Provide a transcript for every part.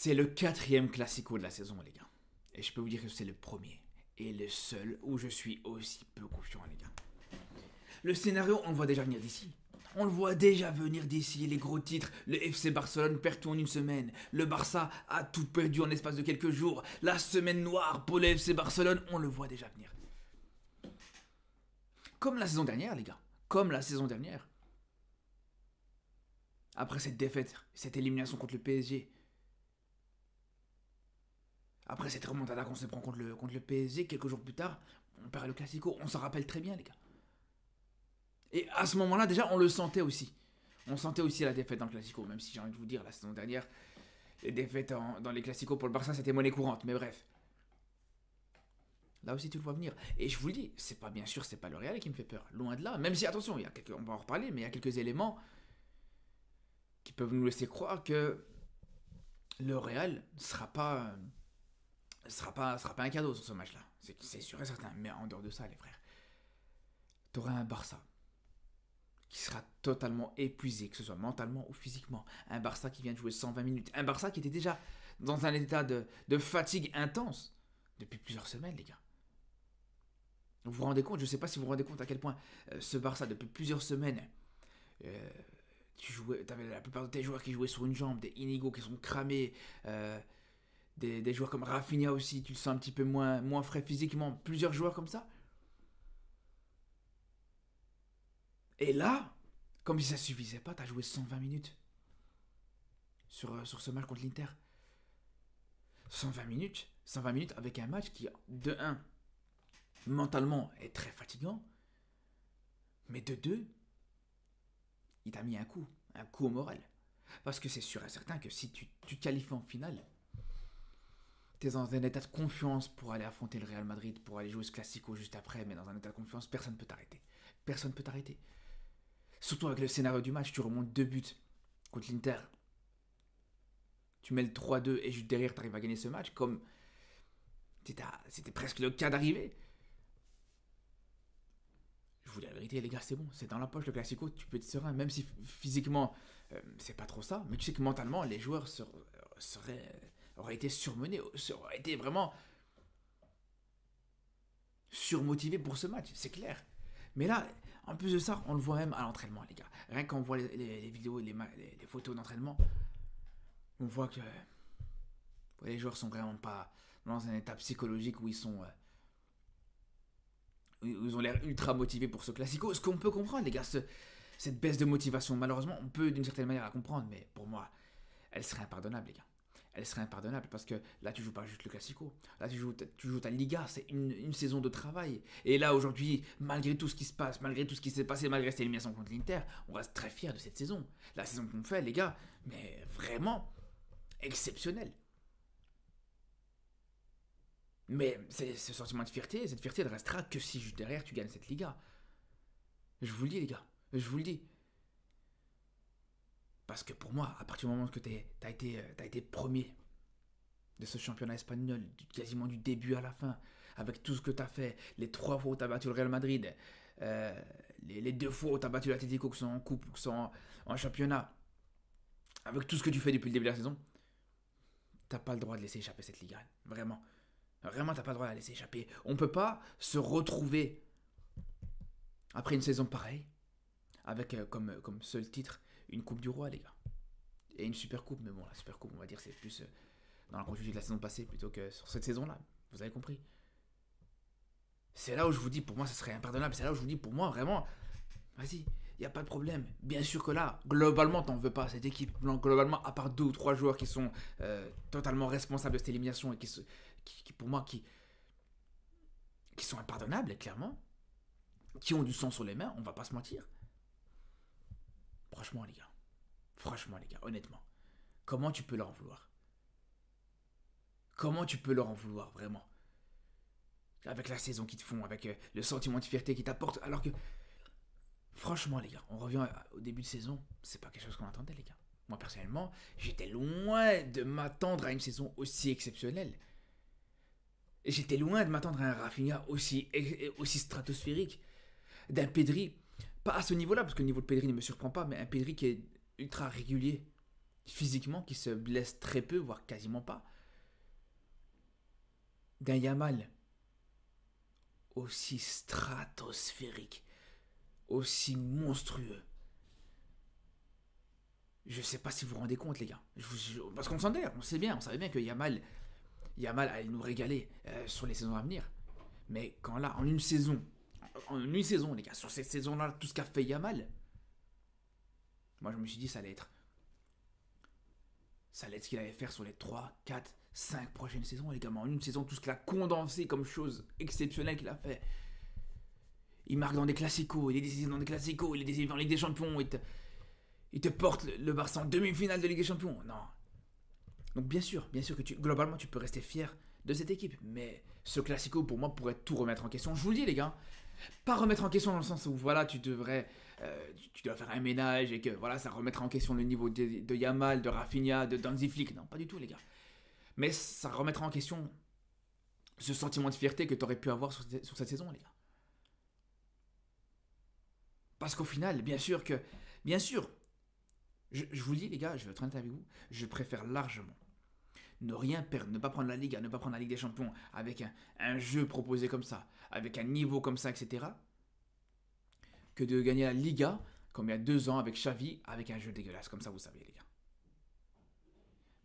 C'est le quatrième classico de la saison, les gars. Et je peux vous dire que c'est le premier et le seul où je suis aussi peu confiant, les gars. Le scénario, on le voit déjà venir d'ici. On le voit déjà venir d'ici, les gros titres. Le FC Barcelone perd tout en une semaine. Le Barça a tout perdu en l'espace de quelques jours. La semaine noire pour le FC Barcelone, on le voit déjà venir. Comme la saison dernière, les gars. Comme la saison dernière. Après cette défaite, cette élimination contre le PSG. Après cette remontada qu'on se prend contre le PSG, quelques jours plus tard, on perd le Classico. On s'en rappelle très bien, les gars. Et à ce moment-là, déjà, on le sentait aussi. On sentait aussi la défaite dans le Classico, même si j'ai envie de vous dire, la saison dernière, les défaites dans les Classicos pour le Barça, c'était monnaie courante, mais bref. Là aussi, tu le vois venir. Et je vous le dis, c'est pas bien sûr, c'est pas le Real qui me fait peur. Loin de là. Même si, attention, on va en reparler, mais il y a quelques éléments qui peuvent nous laisser croire que le Real sera pas un cadeau sur ce match-là. C'est sûr et certain. Mais en dehors de ça, les frères, t'auras un Barça qui sera totalement épuisé, que ce soit mentalement ou physiquement. Un Barça qui vient de jouer 120 minutes. Un Barça qui était déjà dans un état de fatigue intense depuis plusieurs semaines, les gars. Vous vous rendez compte? Je ne sais pas si vous vous rendez compte à quel point ce Barça, depuis plusieurs semaines, tu avais la plupart de tes joueurs qui jouaient sur une jambe, des Inigo qui sont cramés, des joueurs comme Rafinha aussi, tu le sens un petit peu moins frais physiquement, plusieurs joueurs comme ça. Et là, comme si ça suffisait pas, t'as joué 120 minutes sur ce match contre l'Inter. 120 minutes avec un match qui, de 1, mentalement est très fatigant, mais de 2, il t'a mis un coup au moral. Parce que c'est sûr et certain que si tu te qualifies en finale, t'es dans un état de confiance pour aller affronter le Real Madrid, pour aller jouer ce Classico juste après, mais dans un état de confiance, personne ne peut t'arrêter. Personne ne peut t'arrêter. Surtout avec le scénario du match, tu remontes 2 buts contre l'Inter. Tu mets le 3-2 et juste derrière, tu arrives à gagner ce match comme c'était presque le cas d'arriver. Je vous dis la vérité, les gars, c'est bon. C'est dans la poche le Classico, tu peux être serein. Même si physiquement, c'est pas trop ça. Mais tu sais que mentalement, les joueurs auraient été surmenés, auraient été vraiment surmotivés pour ce match, c'est clair. Mais là, en plus de ça, on le voit même à l'entraînement, les gars. Rien qu'on voit les vidéos, les photos d'entraînement, on voit que les joueurs sont vraiment pas dans un état psychologique où ils ont l'air ultra motivés pour ce Classico. Ce qu'on peut comprendre, les gars, cette baisse de motivation, malheureusement, on peut d'une certaine manière la comprendre, mais pour moi, elle serait impardonnable, les gars. Elle serait impardonnable parce que là, tu joues pas juste le Classico. Là, tu joues ta Liga. C'est une saison de travail. Et là, aujourd'hui, malgré tout ce qui se passe, malgré tout ce qui s'est passé, malgré cette élimination contre l'Inter, on reste très fiers de cette saison. La saison qu'on fait, les gars, mais vraiment exceptionnelle. Mais ce sentiment de fierté, cette fierté, elle restera que si juste derrière, tu gagnes cette Liga. Je vous le dis, les gars. Je vous le dis. Parce que pour moi, à partir du moment que t'as été premier de ce championnat espagnol, quasiment du début à la fin, avec tout ce que t'as fait, les 3 fois où t'as battu le Real Madrid, les 2 fois où t'as battu l'Atlético, que ce soit en coupe ou que ce soit en championnat, avec tout ce que tu fais depuis le début de la saison, t'as pas le droit de laisser échapper cette Liga. Vraiment. Vraiment, t'as pas le droit de la laisser échapper. On peut pas se retrouver après une saison pareille, avec comme seul titre une Coupe du Roi, les gars. Et une Super Coupe, mais bon, la Super Coupe, on va dire, c'est plus dans la continuité de la saison passée plutôt que sur cette saison-là. Vous avez compris? C'est là où je vous dis, pour moi, ça serait impardonnable. C'est là où je vous dis, pour moi, vraiment, vas-y, il n'y a pas de problème. Bien sûr que là, globalement, t'en veux pas cette équipe. Globalement, à part 2 ou 3 joueurs qui sont totalement responsables de cette élimination et qui pour moi, qui sont impardonnables, clairement, qui ont du sang sur les mains, on va pas se mentir. Franchement, les gars, honnêtement, comment tu peux leur en vouloir? Comment tu peux leur en vouloir, vraiment? Avec la saison qu'ils te font, avec le sentiment de fierté qu'ils t'apportent, alors que, franchement, les gars, on revient au début de saison, c'est pas quelque chose qu'on attendait, les gars. Moi, personnellement, j'étais loin de m'attendre à une saison aussi exceptionnelle. J'étais loin de m'attendre à un Rafinha aussi stratosphérique, d'un Pedri, pas à ce niveau-là, parce que le niveau de Pedri ne me surprend pas, mais un Pedri qui est ultra régulier, physiquement, qui se blesse très peu, voire quasiment pas, d'un Yamal aussi stratosphérique, aussi monstrueux. Je sais pas si vous vous rendez compte, les gars. Parce qu'on on sait bien, on savait bien que Yamal allait nous régaler sur les saisons à venir. Mais quand là, en une saison, les gars, sur cette saison-là, tout ce qu'a fait Yamal, moi je me suis dit ça allait être ce qu'il allait faire sur les 3, 4, 5 prochaines saisons, les gars. Mais en une saison, tout ce qu'il a condensé comme chose exceptionnelle qu'il a fait. Il marque dans des classicos, il est décisif dans des classicos, il est décisif en Ligue des Champions, il te porte le Barça en demi-finale de Ligue des Champions. Non. Donc bien sûr que globalement tu peux rester fier de cette équipe, mais ce classico pour moi pourrait tout remettre en question. Je vous le dis les gars, pas remettre en question dans le sens où voilà tu dois faire un ménage et que voilà ça remettra en question le niveau de Yamal, de Rafinha, de Hansi Flick. Non, pas du tout les gars. Mais ça remettra en question ce sentiment de fierté que tu aurais pu avoir sur cette saison les gars. Parce qu'au final, bien sûr, je vous le dis les gars, je vais être honnête avec vous, je préfère largement ne rien perdre, ne pas prendre la Ligue, ne pas prendre la Ligue des Champions avec un jeu proposé comme ça, avec un niveau comme ça, etc. que de gagner la Liga comme il y a 2 ans avec Xavi, avec un jeu dégueulasse, comme ça vous savez les gars.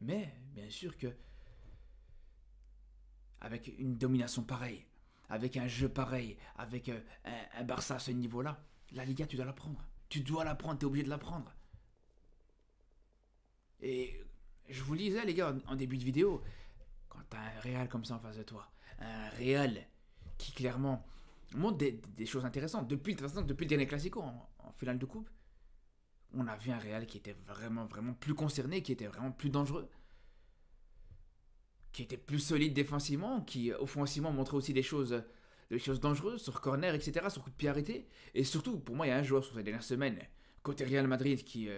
Mais bien sûr que avec une domination pareille, avec un jeu pareil, avec un Barça à ce niveau-là, la Liga tu dois la prendre. Tu dois la prendre, tu es obligé de la prendre. Et je vous le disais les gars en début de vidéo, quand t'as un Real comme ça en face de toi, un Real qui clairement montre des choses intéressantes. Depuis le dernier Classico en finale de coupe, on a vu un Real qui était vraiment plus concerné, qui était vraiment plus dangereux, qui était plus solide défensivement, qui offensivement montrait aussi des choses dangereuses sur corner, etc., sur coup de pied arrêté. Et surtout, pour moi, il y a un joueur sur ces dernières semaines, côté Real Madrid, qui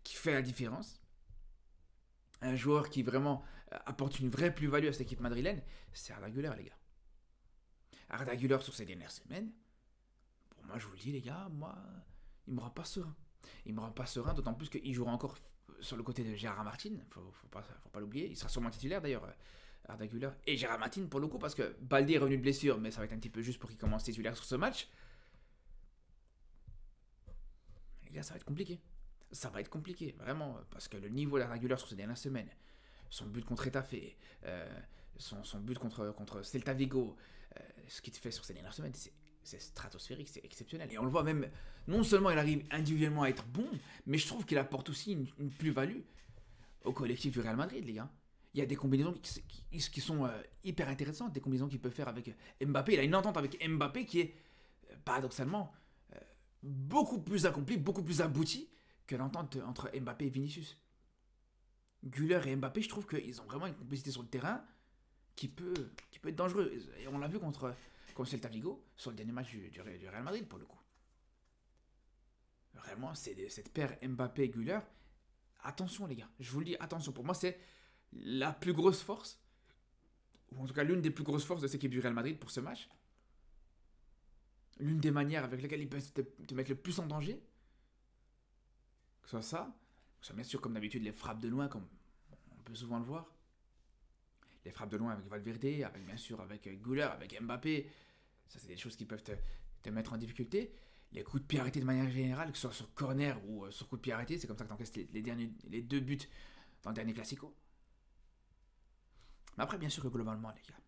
fait la différence. Un joueur qui vraiment apporte une vraie plus-value à cette équipe madrilène, c'est Arda Güler, les gars. Arda Güler sur ces dernières semaines, pour moi, je vous le dis, les gars, il me rend pas serein. Il me rend pas serein, d'autant plus qu'il jouera encore sur le côté de Gérard Martin. Faut pas l'oublier. Il sera sûrement titulaire d'ailleurs, Arda Güler. Et Gérard Martin pour le coup, parce que Baldi est revenu de blessure, mais ça va être un petit peu juste pour qu'il commence titulaire sur ce match. Les gars, ça va être compliqué. Ça va être compliqué, vraiment, parce que le niveau d'Arda Güler sur ces dernières semaines, son but contre Etafé, son but contre Celta Vigo, ce qu'il fait sur ces dernières semaines, c'est stratosphérique, c'est exceptionnel. Et on le voit même, non seulement il arrive individuellement à être bon, mais je trouve qu'il apporte aussi une plus-value au collectif du Real Madrid, les gars. Il y a des combinaisons qui sont hyper intéressantes, des combinaisons qu'il peut faire avec Mbappé. Il a une entente avec Mbappé qui est, paradoxalement, beaucoup plus accomplie, beaucoup plus aboutie que l'entente entre Mbappé et Vinicius. Güler et Mbappé, je trouve qu'ils ont vraiment une complicité sur le terrain qui peut être dangereuse. Et on l'a vu contre Celta Vigo, sur le dernier match du Real Madrid, pour le coup. Vraiment, c'est cette paire Mbappé-Güler. Attention, les gars. Je vous le dis, attention. Pour moi, c'est la plus grosse force, ou en tout cas l'une des plus grosses forces de cette équipe du Real Madrid pour ce match. L'une des manières avec lesquelles ils peuvent te mettre le plus en danger. Que ce soit ça, que ce soit bien sûr, comme d'habitude, les frappes de loin, comme on peut souvent le voir. Les frappes de loin avec Valverde, bien sûr avec Güler, avec Mbappé. Ça, c'est des choses qui peuvent te mettre en difficulté. Les coups de pied arrêtés de manière générale, que ce soit sur corner ou sur coup de pied arrêté, c'est comme ça que tu encaisses les 2 buts dans le dernier Classico. Mais après, bien sûr que globalement, les gars,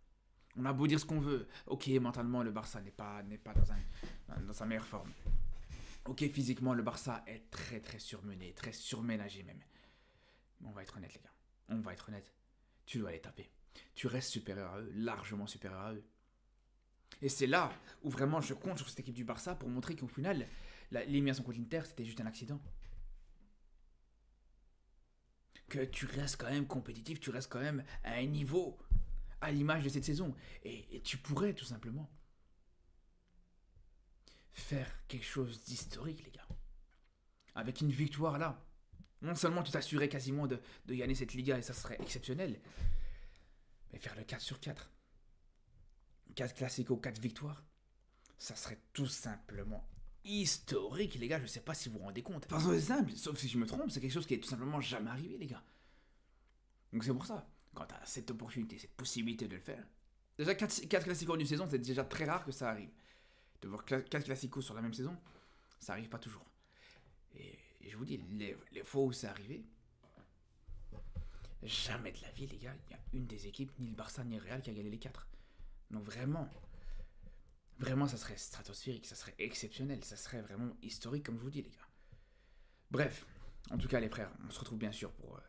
on a beau dire ce qu'on veut. Ok, mentalement, le Barça n'est pas dans sa meilleure forme. Ok, physiquement, le Barça est très surmené, très surménagé même. Mais on va être honnête, les gars. On va être honnête. Tu dois les taper. Tu restes supérieur à eux, largement supérieur à eux. Et c'est là où vraiment je compte sur cette équipe du Barça pour montrer qu'au final, l'élimination contre l'Inter, c'était juste un accident. Que tu restes quand même compétitif, tu restes quand même à un niveau à l'image de cette saison. Et tu pourrais tout simplement faire quelque chose d'historique, les gars. Avec une victoire là, non seulement tu t'assurais quasiment de gagner cette Liga et ça serait exceptionnel, mais faire le 4 sur 4. 4 classicos, 4 victoires, ça serait tout simplement historique, les gars. Je sais pas si vous vous rendez compte. Enfin, c'est simple, sauf si je me trompe, c'est quelque chose qui est tout simplement jamais arrivé, les gars. Donc c'est pour ça, quand tu as cette opportunité, cette possibilité de le faire. Déjà 4 classicos en une saison, c'est déjà très rare que ça arrive. De voir 4 classicos sur la même saison, ça arrive pas toujours. Et je vous dis, les fois où c'est arrivé, jamais de la vie, les gars, il y a une des équipes, ni le Barça ni le Real, qui a gagné les 4. Donc vraiment, vraiment, ça serait stratosphérique, ça serait exceptionnel, ça serait vraiment historique, comme je vous dis, les gars. Bref, en tout cas, les frères, on se retrouve bien sûr pour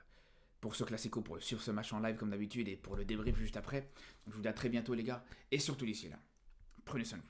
ce classico, pour suivre ce match en live comme d'habitude et pour le débrief juste après. Donc je vous dis à très bientôt, les gars, et surtout d'ici là, prenez soin de vous.